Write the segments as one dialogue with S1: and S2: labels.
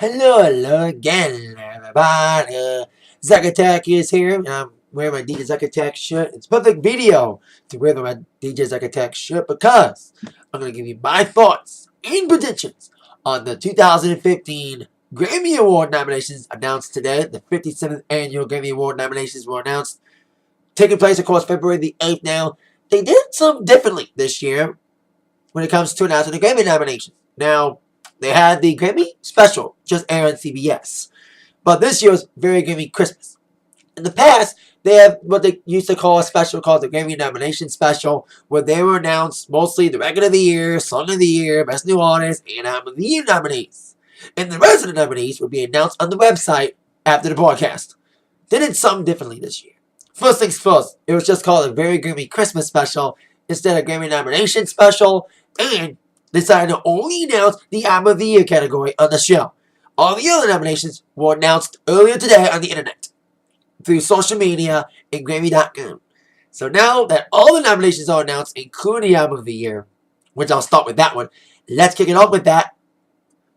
S1: Hello again, everybody. Zacatech is here, and I'm wearing my DJ Zacatech shirt. It's perfect video to wear my DJ Zacatech shirt because I'm going to give you my thoughts and predictions on the 2015 Grammy Award nominations announced today. The 57th annual Grammy Award nominations were announced, taking place, of course, February the 8th now. They did something differently this year when it comes to announcing the Grammy nominations. Now, they had the Grammy special just air on CBS. But this year was very Grammy Christmas. In the past, they have what they used to call a special called the Grammy Nomination Special, where they were announced mostly the Record of the Year, Song of the Year, Best New Artist, and Album of the Year nominees. And the rest of the nominees would be announced on the website after the broadcast. They did something differently this year. First things first, it was just called a Very Grammy Christmas Special instead of Grammy Nomination Special, and decided to only announce the Album of the Year category on the show. All the other nominations were announced earlier today on the internet, through social media and Grammy.com. So now that all the nominations are announced, including the Album of the Year, which I'll start with that one, let's kick it off with that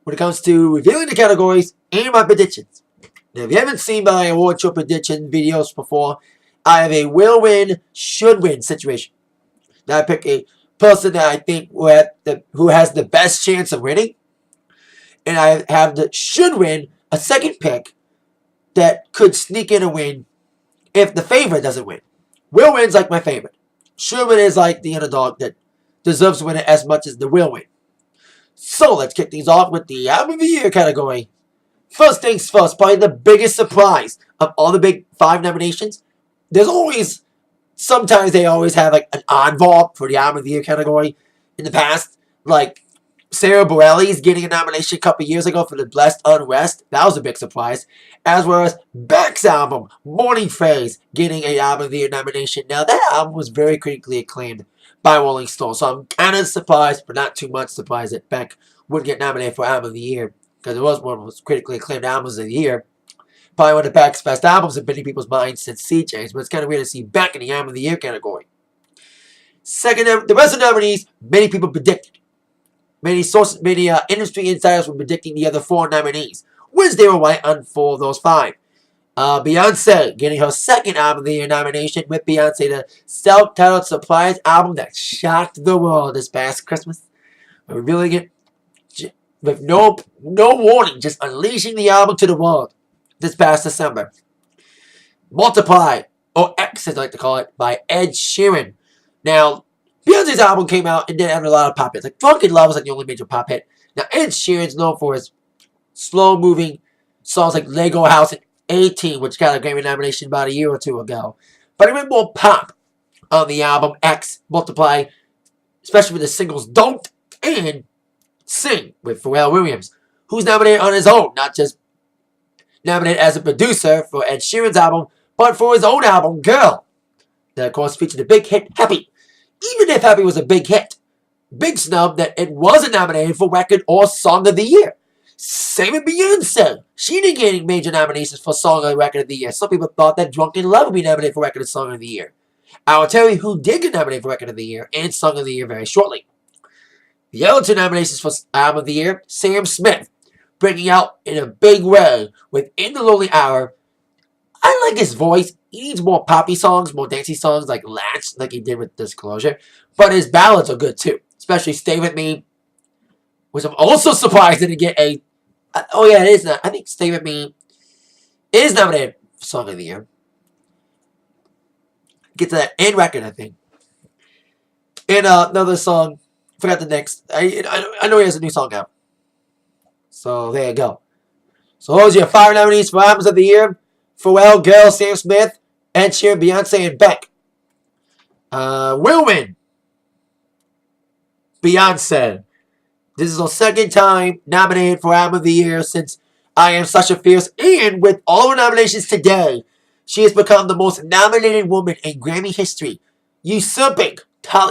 S1: when it comes to revealing the categories and my predictions. Now, if you haven't seen my award show prediction videos before, I have a will win, should win situation. Now I pick a person that I think who has the best chance of winning, and I have the should win a second pick that could sneak in a win if the favorite doesn't win. Will win's like my favorite. Should win is like the underdog that deserves to win it as much as the will win. So let's kick things off with the Album of the Year category. First things first, probably the biggest surprise of all the big 5 nominations. Sometimes they always have like an oddball for the Album of the Year category. In the past, like Sarah Bareilles getting a nomination a couple years ago for the Blessed Unrest. That was a big surprise. As well as Beck's album, Morning Phase, getting an Album of the Year nomination. Now, that album was very critically acclaimed by Rolling Stone. So I'm kind of surprised, but not too much surprised that Beck would get nominated for Album of the Year, because it was one of the most critically acclaimed albums of the year. Probably one of Beck's best albums in many people's minds since Sea Change, but it's kind of weird to see Beck in the Album of the Year category. Second, the rest of the nominees, many people predicted. Many industry insiders were predicting the other 4 nominees, which they were right on 4 of those 5. Beyonce getting her second Album of the Year nomination with Beyonce, the self-titled surprise album that shocked the world this past Christmas. Revealing it with no warning, just unleashing the album to the world this past December. Multiply, or X as I like to call it, by Ed Sheeran. Now, Beyonce's album came out and didn't have a lot of pop hits. Like Drunken Love was like the only major pop hit. Now, Ed Sheeran's known for his slow-moving songs like Lego House and 18, which got a Grammy nomination about a year or 2 ago. But he went more pop on the album X, Multiply, especially with the singles Don't and Sing with Pharrell Williams, who's nominated on his own, not just nominated as a producer for Ed Sheeran's album, but for his own album, Girl. That, of course, featured the big hit, Happy. Even if Happy was a big hit, big snub that it wasn't nominated for Record or Song of the Year. Same with Beyonce. She didn't get any major nominations for Song or Record of the Year. Some people thought that Drunken Love would be nominated for Record and Song of the Year. I will tell you who did get nominated for Record of the Year and Song of the Year very shortly. The other 2 nominations for Album of the Year, Sam Smith, breaking out in a big way with In the Lonely Hour. I like his voice. He needs more poppy songs, more dancey songs like Latch, like he did with Disclosure. But his ballads are good too, especially Stay With Me, which I'm also surprised didn't get a... Oh yeah, it is not. I think Stay With Me is nominated for Song of the Year. Get to that in Record, I think. And another song, forgot the next. I know he has a new song out. So there you go. So those are your 5 nominees for Albums of the Year. Pharrell, Girl, Sam Smith, Ed Sheeran, Beyonce, and Beck. Will win. Beyonce. This is her second time nominated for Album of the Year since I Am Such a Fierce. And with all her nominations today, she has become the most nominated woman in Grammy history, usurping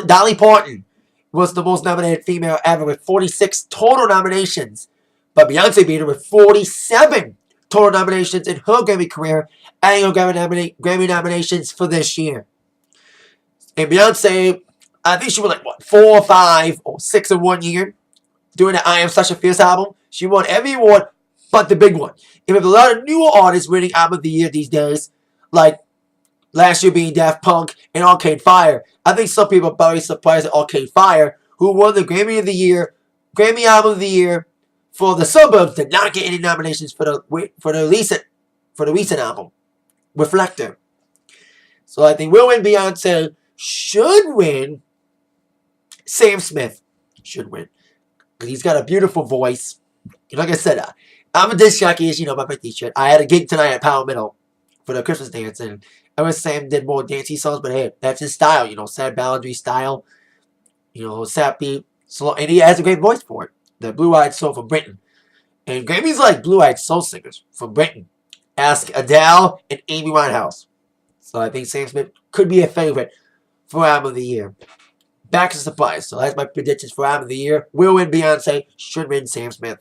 S1: Dolly Parton was the most nominated female ever with 46 total nominations. But Beyonce beat her with 47 total nominations in her Grammy career, adding her Grammy nominations for this year. And Beyonce, I think she won like, 4 or 5 or 6 in one year doing the I Am Such a Fierce album. She won every award But the big one, if we have a lot of newer artists winning Album of the Year these days, like last year being Daft Punk and Arcade Fire, I think some people are probably surprised at Arcade Fire, who won the Grammy of the Year, Grammy Album of the Year for The Suburbs, did not get any nominations for the recent album, Reflector. So I think will win Beyonce, should win Sam Smith, should win. Because he's got a beautiful voice. Like I said, I'm a disc jockey, as you know, my birthday shirt. I had a gig tonight at Power Middle for the Christmas dance, and I wish Sam did more dancey songs, but hey, that's his style, sad balladry style, sappy, slow, and he has a great voice for it. The Blue-Eyed Soul from Britain. And Grammys like Blue-Eyed Soul singers from Britain. Ask Adele and Amy Winehouse. So I think Sam Smith could be a favorite for Album of the Year. Back to surprise. So that's my predictions for Album of the Year. Will win Beyonce, should win Sam Smith.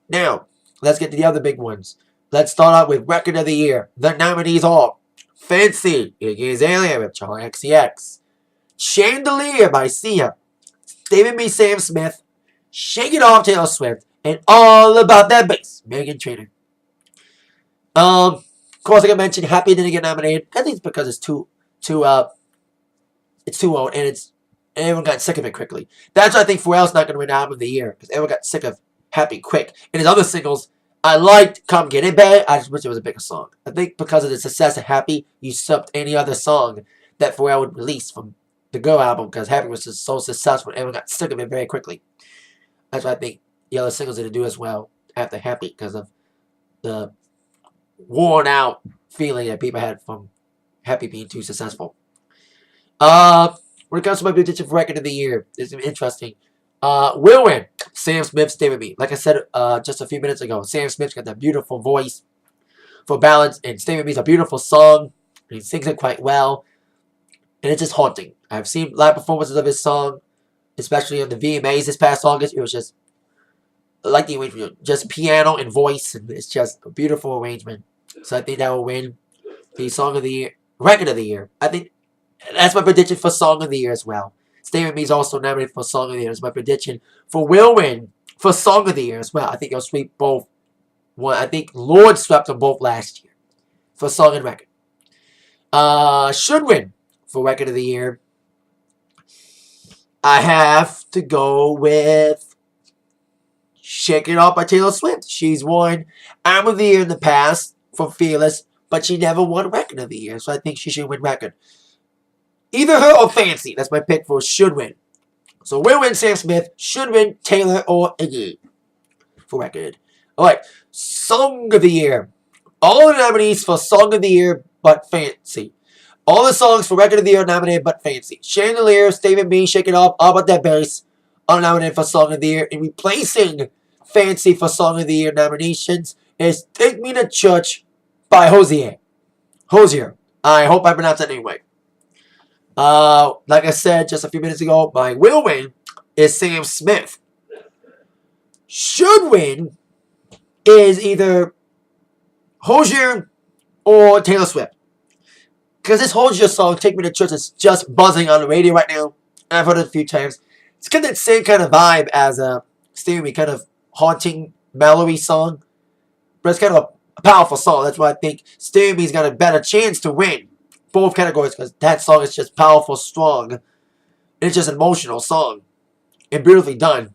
S1: Now, let's get to the other big ones. Let's start out with Record of the Year. The nominees are Fancy, Iggy Azalea with Charli XCX, Chandelier by Sia, David B. Sam Smith, Shake It Off Taylor Swift, and All About That Bass, Meghan Trainor. Of course, like I mentioned, Happy didn't get nominated. I think it's because it's too old, and everyone got sick of it quickly. That's why I think Pharrell's not going to win Album of the Year, because everyone got sick of Happy quick. And his other singles, I liked Come Get It Babe. I just wish it was a bigger song. I think because of the success of Happy, you subbed any other song that Pharrell would release from the Go album, because Happy was just so successful, everyone got sick of it very quickly. That's why I think the other singles didn't do as well after Happy, because of the worn out feeling that people had from Happy being too successful. When it comes to my prediction for Record of the Year, it's interesting. Will win Sam Smith's Stay With Me. Like I said just a few minutes ago, Sam Smith's got that beautiful voice for ballads, and Stay With Me is a beautiful song. And he sings it quite well, and it's just haunting. I've seen live performances of his song, especially on the VMAs this past August. It was just like the arrangement, just piano and voice, and it's just a beautiful arrangement. So I think that will win the Song of the Year, Record of the Year. I think that's my prediction for Song of the Year as well. Stay With Me is also nominated for Song of the Year. It's my prediction for Will win for Song of the Year as well. I think he'll sweep both. I think Lord swept them both last year for Song and Record. Should win for Record of the Year. I have to go with Shake It Off by Taylor Swift. She's won Album of the Year in the past for Fearless, but she never won Record of the Year, so I think she should win Record. Either her or Fancy. That's my pick for should win. So will win Sam Smith, should win Taylor or Iggy for Record. Alright, Song of the Year. All the nominees for Song of the Year but Fancy. All the songs for Record of the Year are nominated but Fancy. Chandelier, Stay With Me, Shake It Off, All About That Bass are nominated for Song of the Year. And replacing Fancy for Song of the Year nominations is Take Me to Church by Hozier. I hope I pronounced that anyway. Like I said just a few minutes ago, my will win is Sam Smith. Should win is either Hozier or Taylor Swift. Because this Hozier song, Take Me to Church, is just buzzing on the radio right now. And I've heard it a few times. It's kind of that same kind of vibe as a Stay With Me, kind of haunting melody song. But it's kind of a powerful song. That's why I think Stay With Me's got a better chance to win both categories, because that song is just powerful, strong, and it's just an emotional song and beautifully done.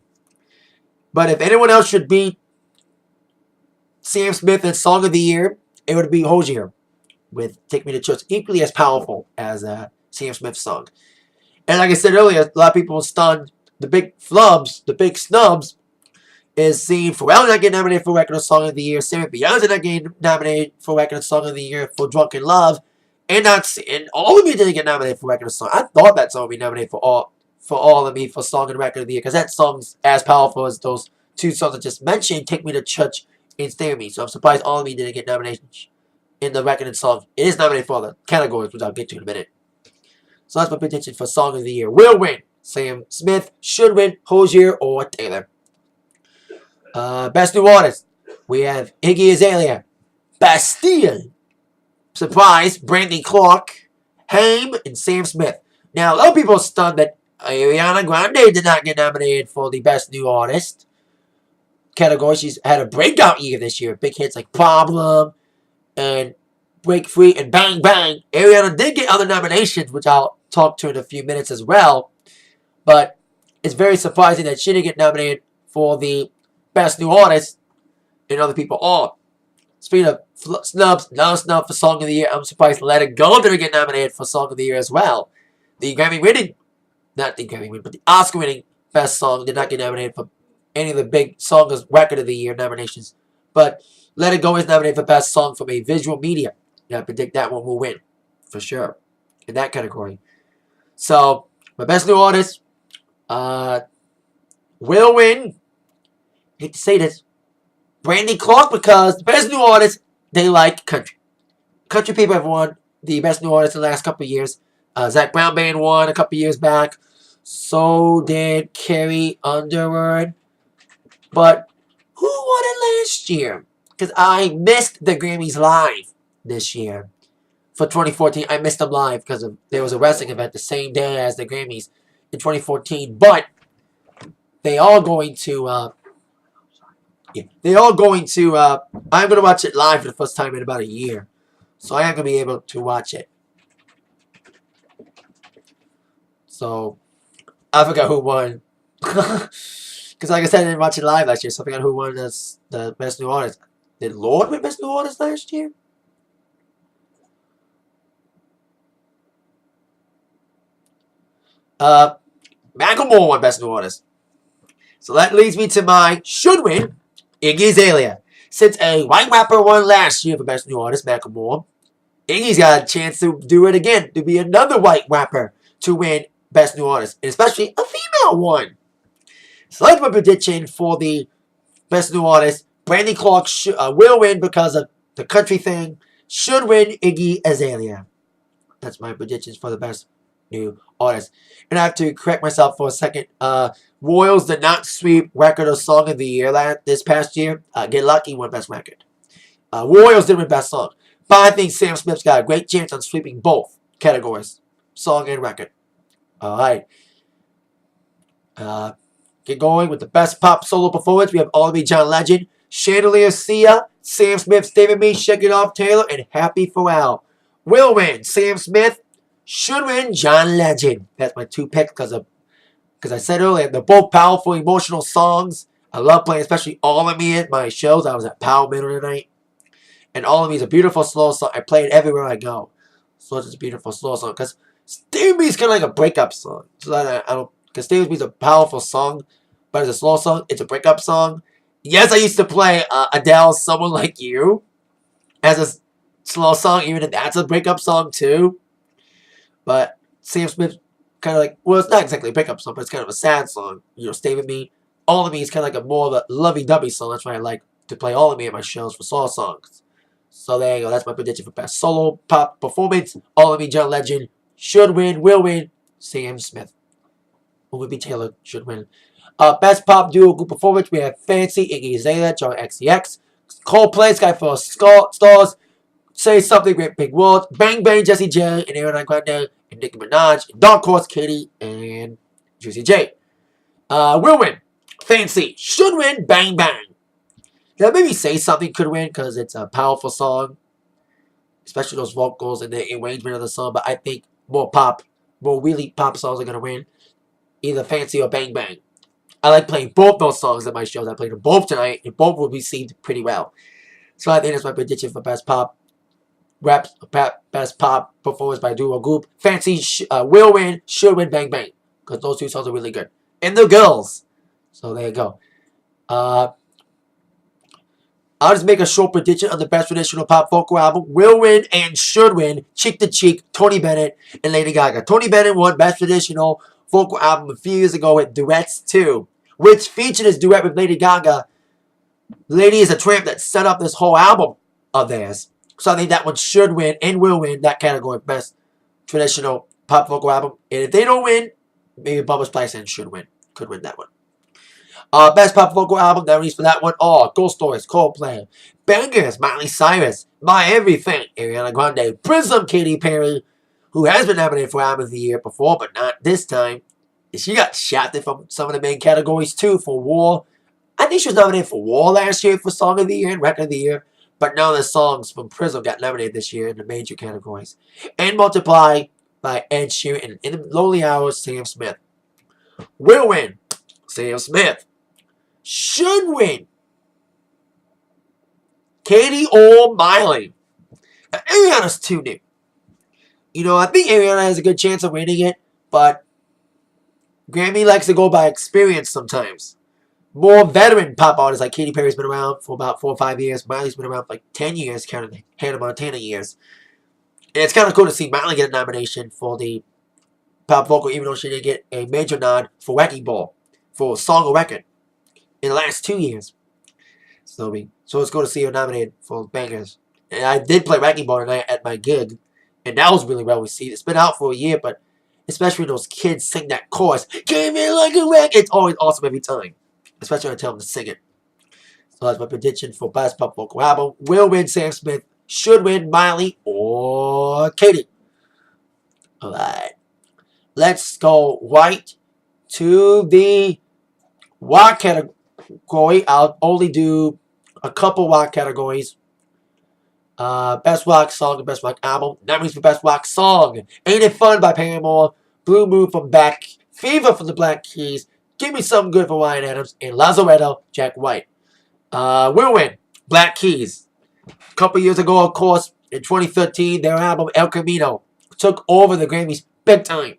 S1: But if anyone else should beat Sam Smith in Song of the Year, it would be Hozier with Take Me to Church, equally as powerful as Sam Smith's song. And like I said earlier, a lot of people were stunned. The big flubs, the big snubs, is seeing Pharrell not get nominated for Record of Song of the Year, Sarah Beyonce not getting nominated for Record of Song of the Year for Drunken Love, and All of Me didn't get nominated for Record of Song. I thought that song would be nominated for All of Me for Song and Record of the Year, because that song's as powerful as those two songs I just mentioned, Take Me to Church and Stay With Me. So I'm surprised All of Me didn't get nominations in the Record and Song. It is nominated for other categories, which I'll get to in a minute. So that's my prediction for Song of the Year. Will win Sam Smith, should win Hozier or Taylor. Best New Artist, we have Iggy Azalea, Bastille, surprise, Brandy Clark, Haim, and Sam Smith. Now, a lot of people are stunned that Ariana Grande did not get nominated for the Best New Artist. category. She's had a breakout year this year. Big hits like Problem and Break Free and Bang Bang. Ariana did get other nominations, which I'll talk to in a few minutes as well. But it's very surprising that she didn't get nominated for the Best New Artist and other people are. Speaking of snubs, no snub for Song of the Year. I'm surprised Let It Go didn't get nominated for Song of the Year as well. The Grammy winning, not the Grammy winning, but the Oscar winning Best Song did not get nominated for any of the big Songs Record of the Year nominations. But Let It Go is nominated for Best Song from a Visual Media. And I predict that one will win, for sure, in that category. So, my Best New Artist will win. Hate to say this. Brandy Clark, because the Best New Artist, they like country. Country people have won the Best New Artist in the last couple of years. Zach Brown Band won a couple of years back. So did Carrie Underwood. But who won it last year? Because I missed the Grammys live this year. For 2014, I missed them live because there was a wrestling event the same day as the Grammys in 2014. But they are going to... I'm going to watch it live for the first time in about a year. So I am going to be able to watch it. So, I forgot who won. Because like I said, I didn't watch it live last year. So I forgot who won the Best New Artist. Did Lorde win Best New Artist last year? Macklemore won Best New Artist. So that leads me to my should win. Iggy Azalea. Since a white rapper won last year for Best New Artist, Macklemore, Iggy's got a chance to do it again, to be another white rapper to win Best New Artist, and especially a female one. So that's my prediction for the Best New Artist. Brandy Clark will win because of the country thing. Should win Iggy Azalea. That's my predictions for the Best New Artist. And I have to correct myself for a second. Royals did not sweep Record or Song of the Year this past year. Get Lucky won Best Record. Royals did win Best Song. But I think Sam Smith's got a great chance on sweeping both categories. Song and Record. Alright. Get going with the Best Pop Solo Performance. We have All of Me, John Legend, Chandelier, Sia, Sam Smith, David Me, Shake It Off, Taylor, and Happy Pharrell. Will win Sam Smith. Should win John Legend. That's my two picks because I said earlier, they're both powerful, emotional songs. I love playing, especially All of Me at my shows. I was at Power Middle tonight. And All of Me is a beautiful slow song. I play it everywhere I go. So it's a beautiful slow song. Because Stay With Me is kind of like a breakup song. So that I don't, because Stay With Me is a powerful song, but it's a slow song. It's a breakup song. Yes, I used to play Adele's Someone Like You as a slow song, even if that's a breakup song too. But Sam Smith kind of like, well, it's not exactly a breakup song, but it's kind of a sad song. You know, Stay With Me. All of Me is kind of like a more of a lovey-dovey song. That's why I like to play All of Me at my shows for slow songs. So there you go. That's my prediction for Best Solo Pop Performance. All of Me, John Legend. Should win, will win, Sam Smith. Who would be Taylor? Should win. Best Pop Duo Group Performance. We have Fancy, Iggy Azalea, John XCX. Coldplay, Skyfall Stars. Say Something, Great Big World. Bang Bang, Jessie J, and Ariana Grande, and Nicki Minaj, and Dark Horse, Katie, and Juicy J. Will win. Fancy. Should win. Bang Bang. Now, maybe Say Something could win because it's a powerful song. Especially those vocals and the arrangement of the song. But I think more really pop songs are going to win. Either Fancy or Bang Bang. I like playing both those songs at my shows. I played them both tonight, and both will be received pretty well. So I think that's my prediction for Best Pop Best Pop Performance by Duo Group. Fancy will win, should win, Bang Bang. Because those two songs are really good. And the girls. So there you go. I'll just make a short prediction on the Best Traditional Pop Vocal Album. Will win and should win Cheek to Cheek, Tony Bennett, and Lady Gaga. Tony Bennett won Best Traditional Vocal Album a few years ago with Duets 2, which featured his duet with Lady Gaga. Lady is a Tramp that set up this whole album of theirs. So I think that one should win and will win that category, Best Traditional Pop Vocal Album. And if they don't win, maybe Bubba Spice should win. Could win that one. Best Pop Vocal Album, that released for that one. Ghost Stories, Coldplay, Bangers, Miley Cyrus, My Everything, Ariana Grande, Prism, Katy Perry, who has been nominated for Album of the Year before, but not this time. And she got shafted from some of the main categories too for War, I think she was nominated for War last year for Song of the Year and Record of the Year, but none of the songs from Prism got nominated this year in the major categories. And Multiply by Ed Sheeran and In the Lonely Hours, Sam Smith. Will win. Sam Smith. Should win. Katie or Miley. Now, Ariana's too new. I think Ariana has a good chance of winning it, but Grammy likes to go by experience sometimes. More veteran pop artists like Katy Perry's been around for about 4 or 5 years. Miley's been around for like 10 years, counting Hannah Montana years. And it's kind of cool to see Miley get a nomination for the pop vocal, even though she didn't get a major nod for Wrecking Ball, for Song of Record, in the last 2 years. So it's cool to see her nominated for bangers. And I did play Wrecking Ball tonight at my gig, and that was really well received. It's been out for a year, but especially when those kids sing that chorus, "Give me like a wreck," it's always awesome every time. Especially when I tell them to sing it. So that's my prediction for Best Pop Vocal Album. Will win Sam Smith, should win Miley or Katie. Alright. Let's go right to the rock category. I'll only do a couple rock categories. Best rock song and best rock album. Nominees for best rock song: Ain't It Fun by Paramore, Blue Moon from Beck, Fever from the Black Keys, Give Me Something Good for Ryan Adams, and Lazaretto, Jack White. Will win Black Keys. A couple years ago, of course, in 2013, their album El Camino took over the Grammys big time,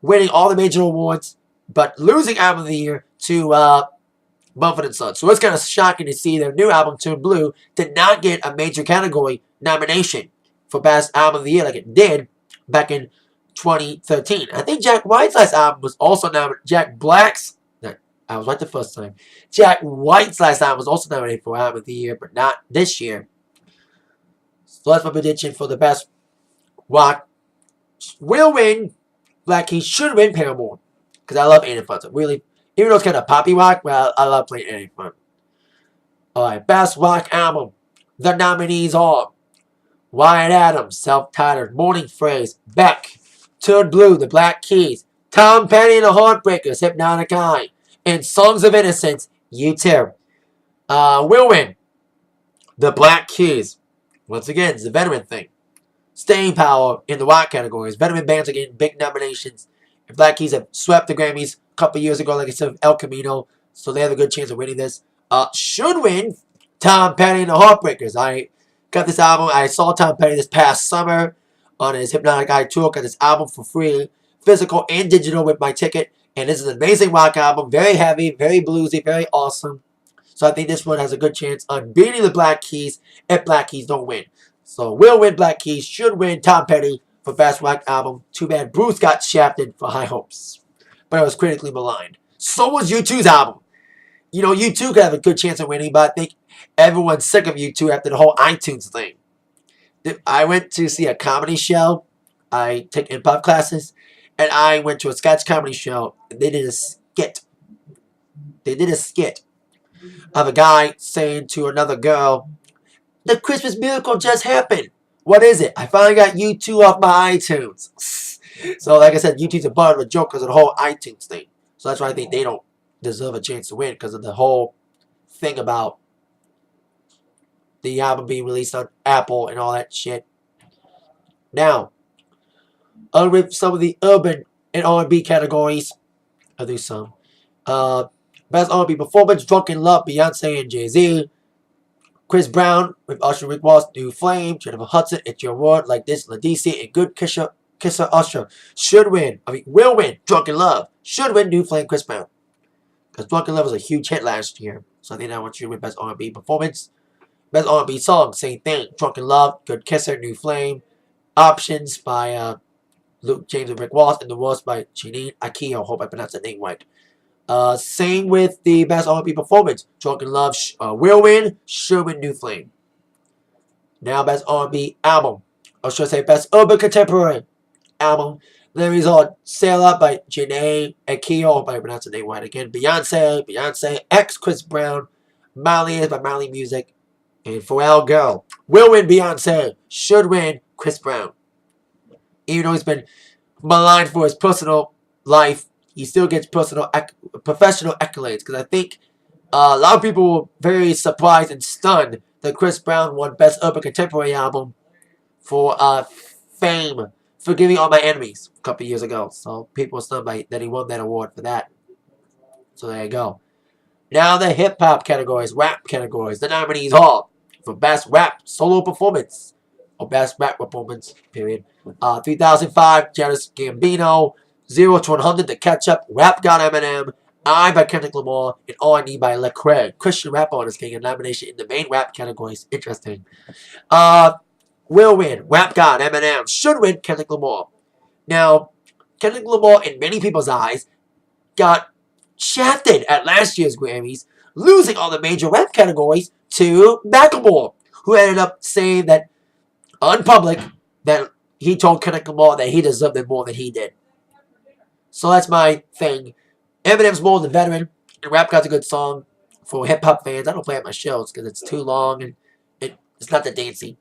S1: winning all the major awards, but losing Album of the Year to Mumford & Sons. So it's kind of shocking to see their new album, Turn Blue, did not get a major category nomination for Best Album of the Year like it did back in 2013. I think Jack White's last album was also nominated. I was right the first time. Jack White's last album was also nominated for Album of the Year, but not this year. So that's my prediction for the best rock. Will win Black Keys, should win Paramore, because I love Ain't It Fun. So really, even though it's kind of poppy rock, but I love playing Ain't It Fun. Alright, best rock album. The nominees are Ryan Adams, Self-Titled, Morning Phrase, Beck, Turn Blue, The Black Keys, Tom Petty and the Heartbreakers, Hypnotic Eye, and Songs of Innocence, U2. Will win The Black Keys. Once again, it's a veteran thing. Staying power in the rock categories. Veteran bands are getting big nominations. And Black Keys have swept the Grammys a couple years ago, like I said, with El Camino, so they have a good chance of winning this. Should win Tom Petty and the Heartbreakers. I got this album. I saw Tom Petty this past summer on his Hypnotic Eye tour. Got this album for free, physical and digital, with my ticket. And this is an amazing rock album. Very heavy, very bluesy, very awesome. So I think this one has a good chance on beating the Black Keys if Black Keys don't win. So will win Black Keys, should win Tom Petty for Best Rock Album. Too bad Bruce got shafted for High Hopes, but it was critically maligned. So was U2's album. U2 could have a good chance of winning, but I think everyone's sick of U2 after the whole iTunes thing. I went to see a comedy show. I take improv classes, and I went to a sketch comedy show, and they did a skit. They did a skit of a guy saying to another girl, "The Christmas miracle just happened. What is it? I finally got U2 off my iTunes." So, like I said, U2's a butt of a joke because of the whole iTunes thing. So that's why I think they don't deserve a chance to win, because of the whole thing about the album being released on Apple and all that shit. Now, with some of the urban and R&B categories, I'll do some. Best R&B performance: Drunken Love, Beyonce and Jay-Z. Chris Brown with Usher, Rick Ross, New Flame. Jennifer Hudson, It's Your World, Like This, LaDC, and Good Kisser Usher. Will win Drunken Love. Should win New Flame, Chris Brown, because Drunken Love was a huge hit last year. So I think that one should win Best R&B performance. Best R&B song, same thing. Drunken Love, Good Kisser, New Flame. Options by Luke James and Rick Ross, and The Worst by Janine Akio. Hope I pronounced that name right. Same with the Best R&B performance. Drunken Love will win, should win New Flame. Now, Best R&B album. Or should I say Best Urban Contemporary album. The result: Sailor by Janae Akio. Hope I pronounced the name right again. Beyonce, X Chris Brown. Miley is by Miley Music. And Pharrell Girl. Will win Beyonce, should win Chris Brown. Even though he's been maligned for his personal life, he still gets professional accolades, because I think A lot of people were very surprised and stunned that Chris Brown won Best Urban Contemporary Album for Fame, Forgiving All My Enemies, a couple years ago. So people were stunned by that he won that award for that. So there you go. Now the hip-hop categories, rap categories. The nominees are for Best Rap Solo Performance, or Best Rap Performance, period. 3005, Jarvis Gambino. 0 to 100, The Catch-Up, Rap God Eminem, I by Kendrick Lamar, and All I Need by Lecrae. Christian rap artist getting a nomination in the main rap categories. Interesting. Will win, Rap God Eminem. Should win, Kendrick Lamar. Now, Kendrick Lamar, in many people's eyes, got shafted at last year's Grammys, losing all the major rap categories to Macklemore, who ended up saying that, on public, that he told Kendrick Lamar that he deserved it more than he did. So that's my thing. Eminem's more the veteran, and Rap God's a good song for hip-hop fans. I don't play at my shows because it's too long, and it's not that dancey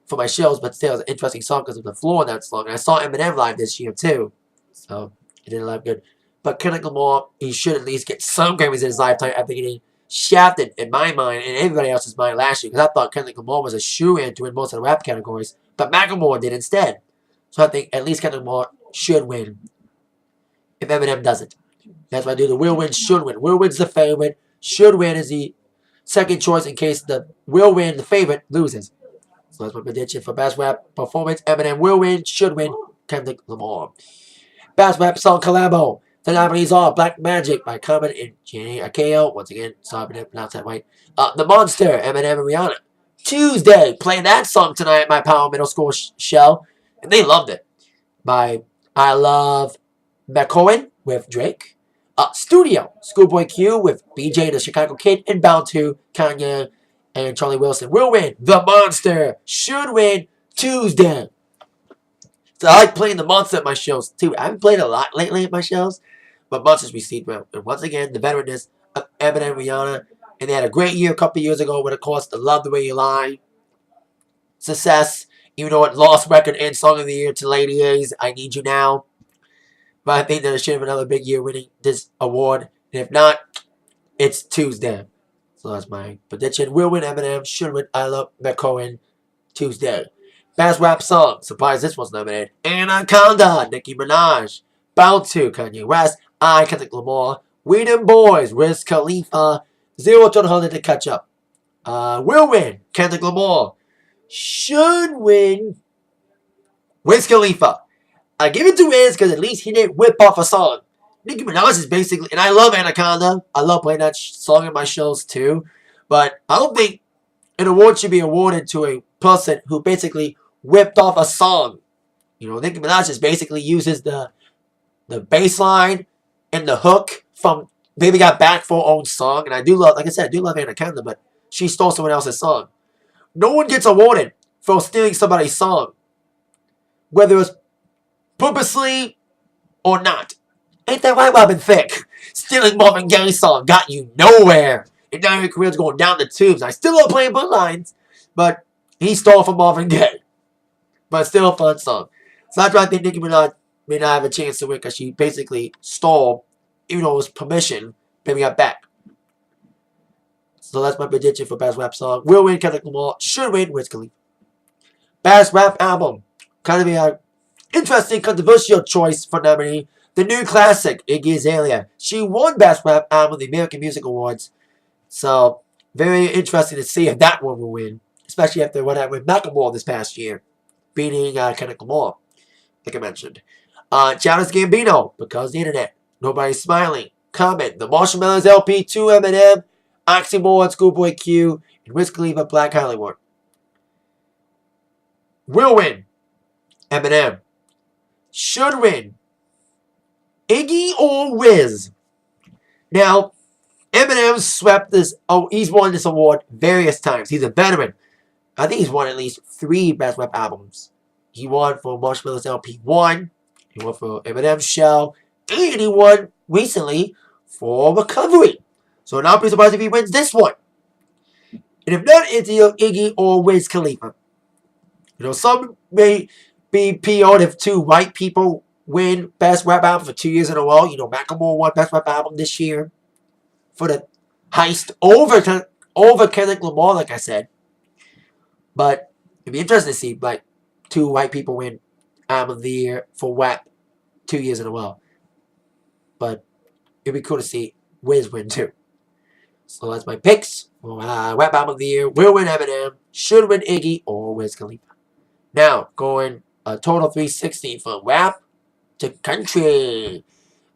S1: for my shows, but still, it's an interesting song because of the floor in that song. And I saw Eminem live this year, too. So, he did a lot good. But Kendrick Lamar, he should at least get some Grammys in his lifetime after getting shafted, in my mind, and everybody else's mind last year, because I thought Kendrick Lamar was a shoo-in to win most of the rap categories, but Macklemore did instead. So I think at least Kendrick Lamar should win if Eminem doesn't. That's why I do the will win, should win. Will win's the favorite. Should win is the second choice in case the will win, the favorite, loses. So that's my prediction for Best Rap Performance. Eminem will win, should win, Kendrick Lamar. Best Rap Song Collabo. The nominees are Black Magic by Common and Jenny Akeo. Once again, sorry if I pronounced that right. The Monster, Eminem and Rihanna. Tuesday, play that song tonight at my Power Middle School show. And they loved it. By I Love McCohen with Drake. Studio, Schoolboy Q with BJ the Chicago Kid. And Bound to Kanye and Charlie Wilson will win. The Monster should win Tuesday. So I like playing the Monster at my shows too. I haven't played a lot lately at my shows, but Monsters received well. And once again, the veteranness of Eminem and Rihanna. And they had a great year a couple years ago with, of course, the Love the Way You Lie. Success, even though it lost record and Song of the Year to Lady A's I Need You Now. But I think that it should have another big year winning this award. And if not, it's Tuesday. So that's my prediction. Will win Eminem, should win I Love McCohen Tuesday. Best Rap Song. Surprise, this one's nominated. Anaconda, Nicki Minaj. Bound to Kanye West. I, Kendrick Lamar. We Them Boys, Wiz Khalifa. 0 to 100 to catch up. Will win, Kendrick Lamar. Should win, Wiz Khalifa. I give it to Wiz because at least he didn't whip off a song. Nicki Minaj is basically, and I love Anaconda. I love playing that song in my shows too. But I don't think an award should be awarded to a person who basically whipped off a song. You know, Nicki Minaj just basically uses the bass line and the hook from Baby Got Back for her own song. And I do love, like I said, I do love Anaconda, but she stole someone else's song. No one gets awarded for stealing somebody's song, whether it's purposely or not. Ain't that right, Robin Thicke? Stealing Marvin Gaye's song got you nowhere. And now your career's going down the tubes. I still love playing Blue Lines, but he stole from Marvin Gaye. But still a fun song. So that's why I think Nicki Minaj may not have a chance to win because she basically stole, even though it was permission, Baby Got Back. So that's my prediction for Best Rap Song. Will win Kendrick Lamar. Should win Wiz Khalifa. Best Rap Album. Kind of an interesting, controversial choice for nominee. The new classic, Iggy Azalea. She won Best Rap Album at the American Music Awards. So, very interesting to see if that one will win. Especially after what happened with Macklemore this past year. Beating Kendrick Lamar, like I mentioned. Jarvis Gambino, Because the Internet. Nobody's Smiling. Comment. The Marshmallows LP, 2 Eminem. Oxymoron, Schoolboy Q, and Wiz Khalifa, Black Hollywood. Will win, Eminem. Should win, Iggy or Wiz. Now, Eminem swept this. Oh, he's won this award various times. He's a veteran. I think he's won at least 3 Best Rap albums. He won for Marshmallows LP 1. He won for Eminem's Show. And he won recently for Recovery. So not be surprised if he wins this one. And if not, it's Iggy or Wiz Khalifa. You know, some may be PO'd if 2 white people win Best Rap Album for 2 years in a row. You know, Macklemore won Best Rap Album this year for the heist over Kendrick Lamar, like I said. But it'd be interesting to see like two white people win Album of the Year for WAP 2 years in a row. But it'd be cool to see Wiz win too. So that's my picks. WAP Album of the Year will win Eminem, should win Iggy, or Wiz Khalifa. Now, going a total 360 from rap to country.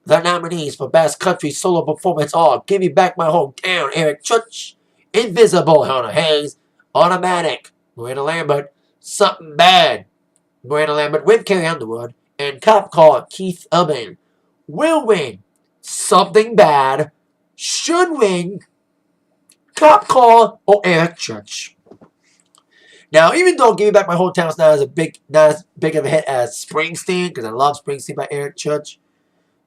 S1: The nominees for Best Country Solo Performance are Give Me Back My Hometown, Eric Church, Invisible, Hannah Hayes, Automatic, Miranda Lambert, Something Bad, Miranda Lambert with Carrie Underwood, and Cop Car, Keith Urban. Will win Something Bad, should win Cop Car, or Eric Church. Now, even though Give Me Back My Hometown is not as big of a hit as Springsteen, because I love Springsteen by Eric Church,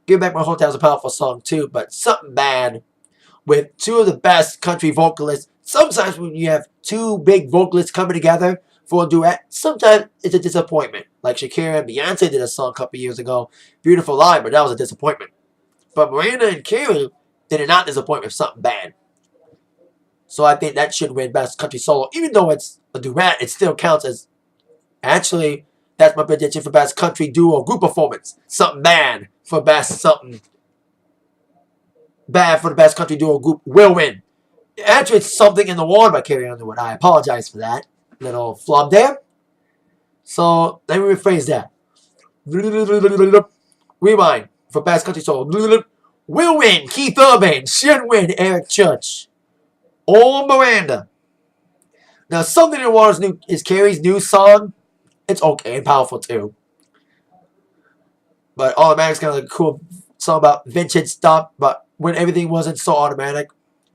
S1: Give Me Back My Hometown is a powerful song too, but Something Bad with two of the best country vocalists. Sometimes when you have two big vocalists coming together for a duet, sometimes it's a disappointment. Like Shakira and Beyonce did a song a couple years ago, Beautiful Lie, but that was a disappointment. But Miranda and Carrie did not disappoint with Something Bad. So I think that should win Best Country Solo. Even though it's a duet, it still counts as... Actually, that's my prediction for Best Country Duo Group Performance. Something Bad for Best Something Bad for the Best Country Duo Group will win. Actually, it's Something in the Water by Carrie Underwood. I apologize for that little flub there. So, let me rephrase that. Rewind for Best Country Solo. Will win Keith Urban. Should win Eric Church. Or Miranda. Now, Something in the Water is Carrie's new song. It's okay and powerful too. But Automatic's kind of a cool song about vintage stuff. But when everything wasn't so automatic,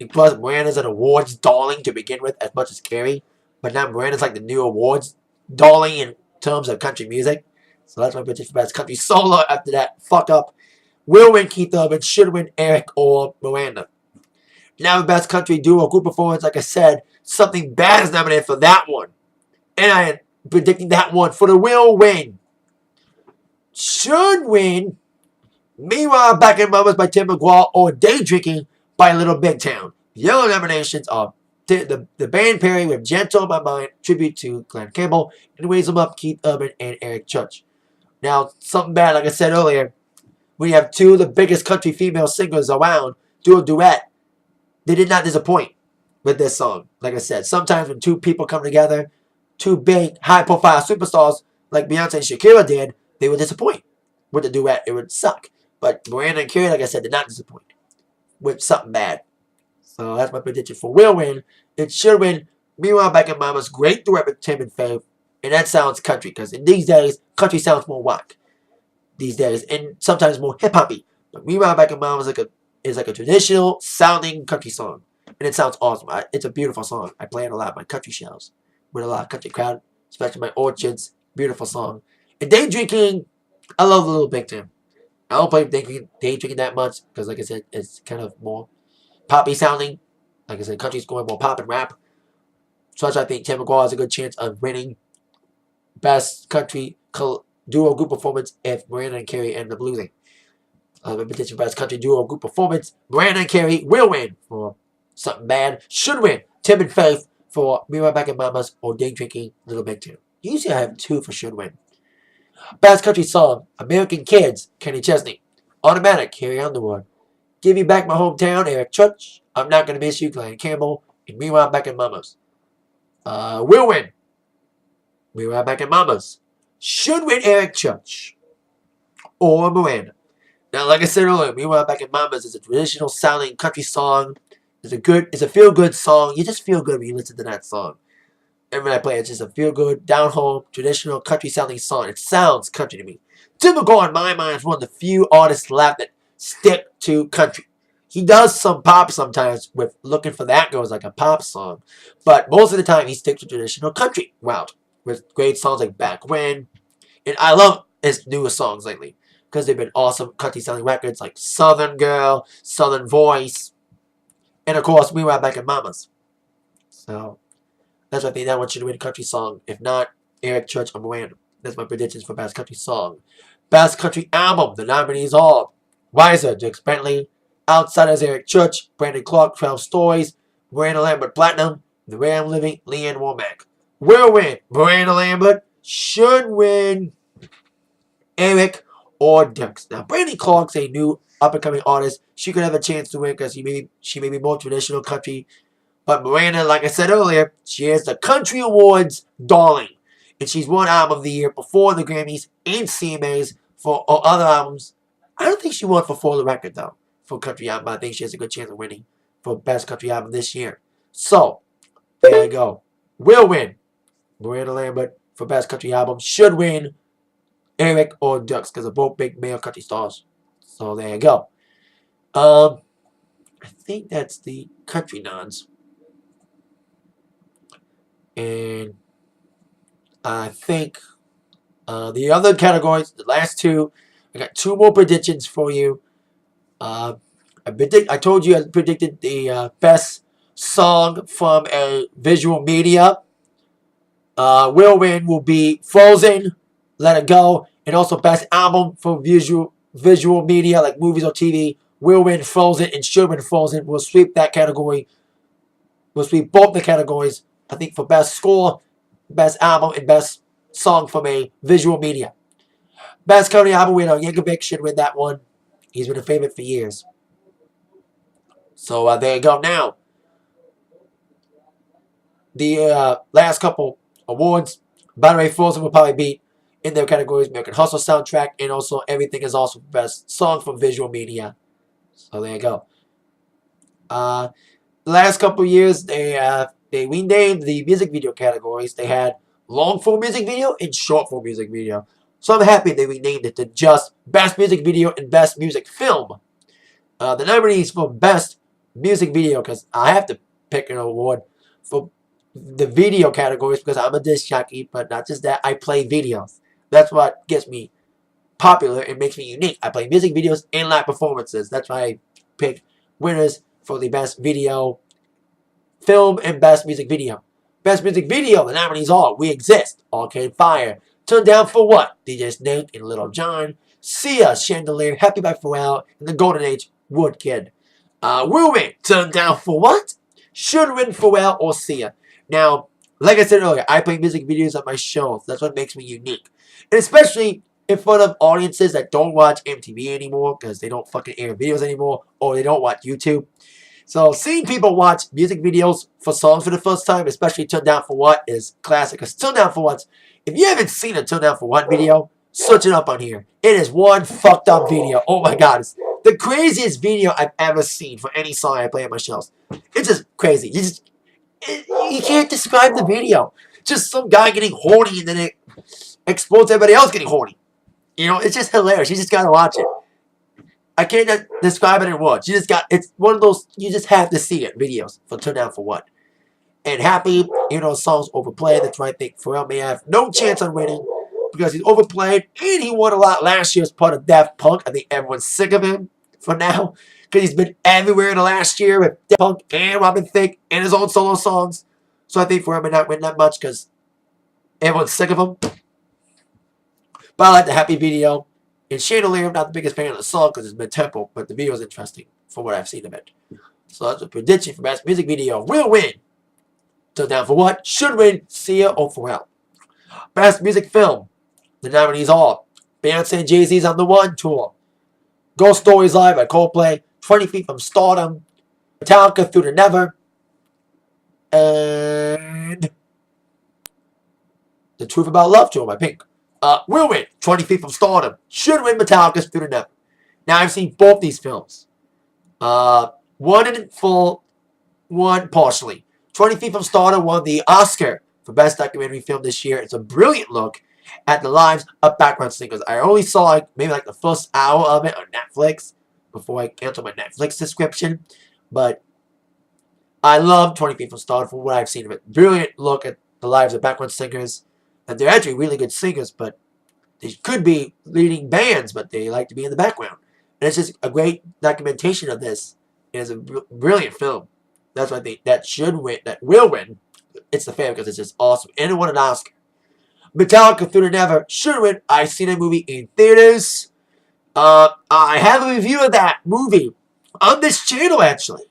S1: plus Miranda's an awards darling to begin with, as much as Carrie. But now Miranda's like the new awards darling in terms of country music. So that's my prediction for Best Country Solo. After that fuck up, will win Keith Urban, should win Eric or Miranda. Now the Best Country Duo Group Performance, like I said, Something Bad is nominated for that one. And I am predicting that one for the will win. Should win Meanwhile Back in Mamas by Tim McGraw or Day Drinking by Little Big Town. The other nominations are the band pairing with Gentle on My Mind, tribute to Glenn Campbell, and Raise 'Em Up, Keith Urban, and Eric Church. Now, Something Bad, like I said earlier, we have two of the biggest country female singers around do a duet. They did not disappoint with this song. Like I said, sometimes when two people come together, two big, high-profile superstars like Beyonce and Shakira did, they would disappoint. With the duet, it would suck. But Miranda and Carrie, like I said, did not disappoint with Something Bad. So that's my prediction for will win. It should win Meanwhile Back in Mama's great duet with Tim and Faith. And that sounds country, because in these days, country sounds more rock. These days, and sometimes more hip-hoppy. But Meanwhile Back in Mama's is like a traditional sounding country song. And it sounds awesome. It's a beautiful song. I play it a lot at my country shows with a lot of country crowd, especially my orchards. Beautiful song. And Day Drinking, I love the Little Big Tim. I don't play Day Drinking that much because, like I said, it's kind of more poppy sounding. Like I said, country's going more pop and rap. So I think Tim McGraw has a good chance of winning Best Country Duo Group Performance if Miranda and Carrie end up losing. My prediction for Best Country Duo Group Performance, Miranda and Carrie will win for Something Bad. Should win Tim and Faith for Meanwhile Back in Mama's or Day Drinking Little Big Town. Usually I have two for should win. Best Country Song, American Kids, Kenny Chesney. Automatic, Carrie Underwood. Give Me Back My Hometown, Eric Church. I'm Not Gonna Miss You, Glenn Campbell. And Meanwhile Back in Mama's. Will win Meanwhile Back in Mama's. Should win Eric Church or Miranda. Now, like I said earlier, Meanwhile Back in Mama's is a traditional sounding country song. It's a feel-good song. You just feel good when you listen to that song. And when I play it, it's just a feel-good, down-home, traditional country-sounding song. It sounds country to me. Tim McGraw, in my mind, is one of the few artists left that stick to country. He does some pop sometimes with Looking for That Girl as like a pop song. But most of the time, he sticks to traditional country route with great songs like Back When. And I love his newest songs lately because they've been awesome country-sounding records like Southern Girl, Southern Voice, and of course, Meanwhile Back in Mama's. So that's why I think that one should win country song. If not, Eric Church or Miranda. That's my predictions for Best Country Song. Best Country Album. The nominees are Wiser, Dierks Bentley, Outsiders, Eric Church, Brandon Clark, 12 Stories, Miranda Lambert, Platinum, The Way I'm Living, Leanne Womack. Will win. Miranda Lambert should win. Eric or Dux. Now, Brandon Clark's a new up-and-coming artist. She could have a chance to win because she may be more traditional country. But Miranda, like I said earlier, she is the Country Awards darling. And she's won Album of the Year before the Grammys and CMAs for other albums. I don't think she won for For the Record, though, for Country Album. I think she has a good chance of winning for Best Country Album this year. So, there you go. Will win. Miranda Lambert for Best Country Album. Should win Eric or Dux, because they're both big male country stars. So, there you go. I think that's the country nods. And I think the other categories, the last two, I got two more predictions for you. I told you I predicted the best song from a visual media. Will win will be Frozen, Let It Go, and also best album for visual media like movies or TV. Will win Frozen and should win Frozen. We'll sweep that category. We'll sweep both the categories. I think for best score, best album, and best song from a visual media. Best country album winner, Yankovic should win that one. He's been a favorite for years. So there you go. Now, the last couple awards, by the way, Frozen will probably beat in their categories American Hustle soundtrack and also Everything Is Awesome best song from visual media. So there you go. The last couple years, they renamed the music video categories. They had long form music video and short form music video. So I'm happy they renamed it to just Best Music Video and Best Music Film. The nominees for Best Music Video, because I have to pick an award for the video categories because I'm a disc jockey, but not just that, I play videos. That's what gets me popular and makes me unique. I play music videos and live performances. That's why I pick winners for the Best Video Film and Best Music Video. Best Music Video, the nominees are We Exist, Arcade Fire, Turn Down for What, DJ Snake and Little John, Sia, Chandelier, Happy by Pharrell, and The Golden Age, Wood Kid. Will win, Turn Down for What, should win Pharrell or Sia. Now, like I said earlier, I play music videos on my shows. That's what makes me unique. And especially in front of audiences that don't watch MTV anymore because they don't fucking air videos anymore or they don't watch YouTube. So seeing people watch music videos for songs for the first time, especially Turn Down for What, is classic. Because Turn Down for What, if you haven't seen a Turn Down for What video, search it up on here. It is one fucked up video. Oh my god, it's the craziest video I've ever seen for any song I play on my shows. It's just crazy. You can't describe the video. Just some guy getting horny and then it explodes everybody else getting horny. You know, it's just hilarious. You just gotta watch it. I can't describe it in words. It's one of those, you just have to see it, videos for Turn Down for What. And Happy, even though the song's overplayed, that's why I think Pharrell may have no chance on winning because he's overplayed and he won a lot last year as part of Daft Punk. I think everyone's sick of him for now because he's been everywhere in the last year with Daft Punk and Robin Thicke and his own solo songs. So I think Pharrell may not win that much because everyone's sick of him. But I like the Happy video. And Chandelier, I'm not the biggest fan of the song because it's mid-tempo, but the video is interesting from what I've seen of it. So that's a prediction for Best Music Video. Will win Turn Down for What, should win Sia or Pharrell. Best Music Film. The nominees are Beyonce and Jay-Z's On the One Tour, Ghost Stories Live by Coldplay, 20 Feet from Stardom, Metallica Through the Never, and The Truth About Love Tour by Pink. Will win 20 Feet from Stardom. Should win Metallica's Through the Never. Now, I've seen both these films. One in full, one partially. 20 Feet from Stardom won the Oscar for Best Documentary Film this year. It's a brilliant look at the lives of background singers. I only saw maybe the first hour of it on Netflix before I canceled my Netflix subscription. But I love 20 Feet from Stardom from what I've seen of it. Brilliant look at the lives of background singers. And they're actually really good singers, but they could be leading bands, but they like to be in the background. And it's just a great documentation of this. It is a brilliant film. That's why I think that should win, that will win. It's the favorite because it's just awesome. And it won an Oscar. Metallica Through the Never should win. I've seen that movie in theaters. I have a review of that movie on this channel, actually.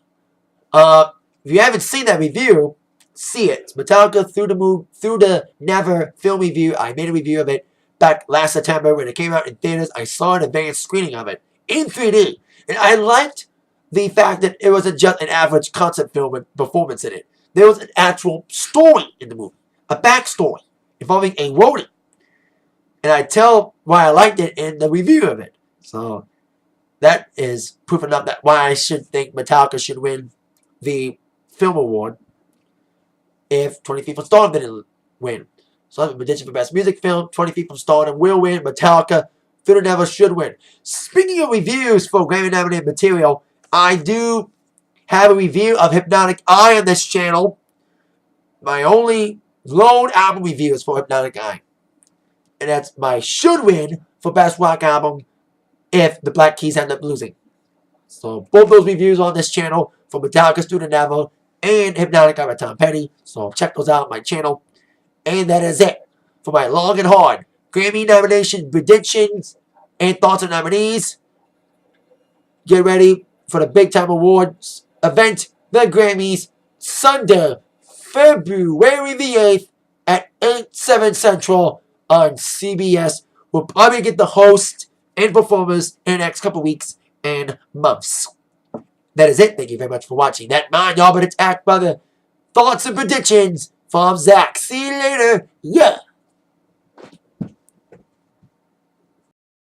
S1: If you haven't seen that review, see it. It's Metallica Through the Never film review. I made a review of it back last September when it came out in theaters. I saw an advanced screening of it in 3D. And I liked the fact that it wasn't just an average concept film with performance in it. There was an actual story in the movie. A backstory involving a roadie. And I tell why I liked it in the review of it. So that is proof enough that why I should think Metallica should win the film award if 20 Feet from Stardom didn't win. So I have a prediction for Best Music Film. 20 Feet from Stardom will win. Metallica, Through the Never should win. Speaking of reviews for Grammy-nominated material, I do have a review of Hypnotic Eye on this channel. My only lone album review is for Hypnotic Eye. And that's my should win for Best Rock Album if the Black Keys end up losing. So both those reviews on this channel for Metallica's Through the Never and Hypnotic Eye by Tom Petty. So check those out on my channel. And that is it for my long and hard Grammy nomination predictions and thoughts on nominees. Get ready for the big time awards event, the Grammys, Sunday, February the 8th at 8/7 Central on CBS. We'll probably get the host and performers in the next couple weeks and months. That is it. Thank you very much for watching. That mind y'all, but it's act by the thoughts and predictions from Zach. See you later. Yeah.